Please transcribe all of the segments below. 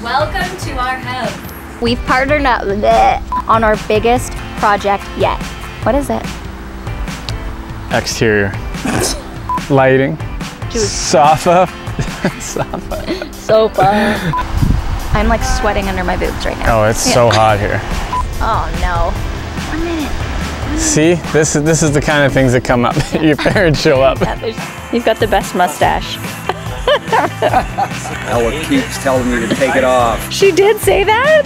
Welcome to our house. We've partnered up on our biggest project yet. What is it? Exterior. Lighting. Sofa. Sofa. I'm like sweating under my boobs right now. Oh, it's so hot here. Oh no. 1 minute. See, this is the kind of things that come up. Your parents show up. You've got the best mustache. Ella keeps telling me to take it off. She did say that?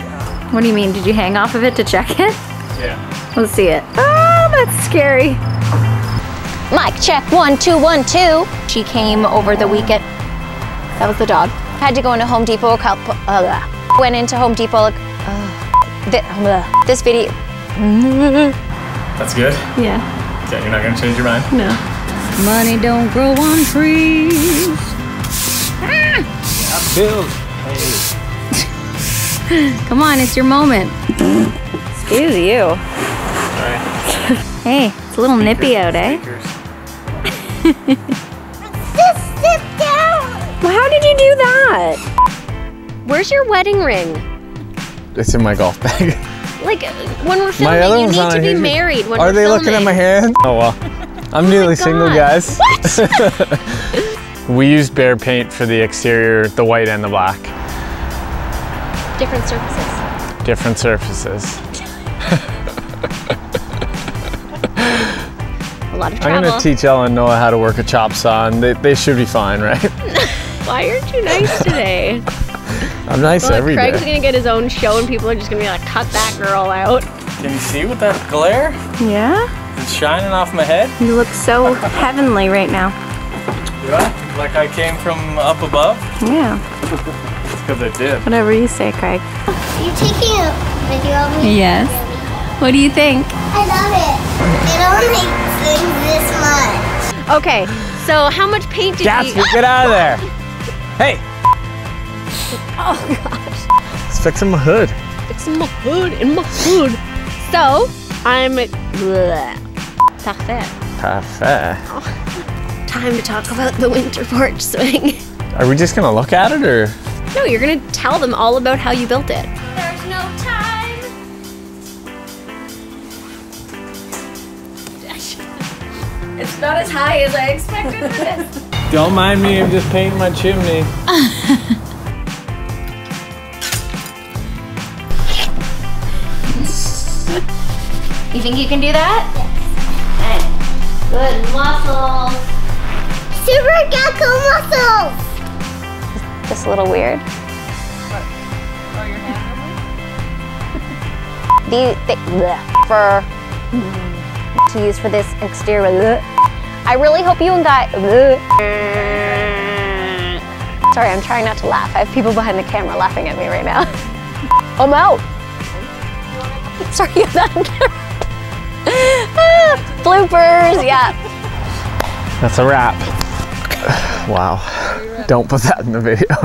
What do you mean? Did you hang off of it to check it? Yeah. Let's see it. Oh, that's scary. Mic check, 1 2 1 2. She came over the weekend. That was the dog. Had to go into Home Depot. Went into Home Depot. This video. That's good? Yeah. Okay, you're not gonna change your mind? No. Money don't grow on trees. Bill. Come on, it's your moment. Excuse you. Sorry. Hey, it's a little nippy out, eh? Just sit down. Well, how did you do that? Where's your wedding ring? It's in my golf bag. Like, when we're filming, you need to be married when we're filming. Are they looking at my hand? Oh well. I'm newly single, guys. What? We used Behr paint for the exterior, the white and the black. Different surfaces. Different surfaces. A lot of I'm travel. gonna teach Ella and Noah how to work a chop saw, and they should be fine, right? Why aren't you nice today? I'm nice every Craig's day. gonna get his own show and people are just gonna be like, cut that girl out. Can you see with that glare? Yeah? It's shining off my head. You look so heavenly right now. Do I? Like I came from up above? Yeah. It's because I did. Whatever you say, Craig. Are you taking a video of me? Yes. What do you think? I love it. It only things this much. Okay, so how much paint did Gatsby, you... get out of there! Hey! Oh gosh. It's fixing my hood. Fixing my hood in my hood. So, I'm... Parfait. Parfait. Time to talk about the winter porch swing. Are we just gonna look at it, or? No, you're gonna tell them all about how you built it. There's no time. It's not as high as I expected for this. Don't mind me, I'm just painting my chimney. You think you can do that? Yes. Good muscles. Super gecko muscles. Just a little weird. Oh, your hand For to use for this exterior. I really hope you and Guy. Sorry, I'm trying not to laugh. I have people behind the camera laughing at me right now. I'm out. Sorry, you have that on camera. Bloopers, yeah. That's a wrap. Wow. Don't put that in the video.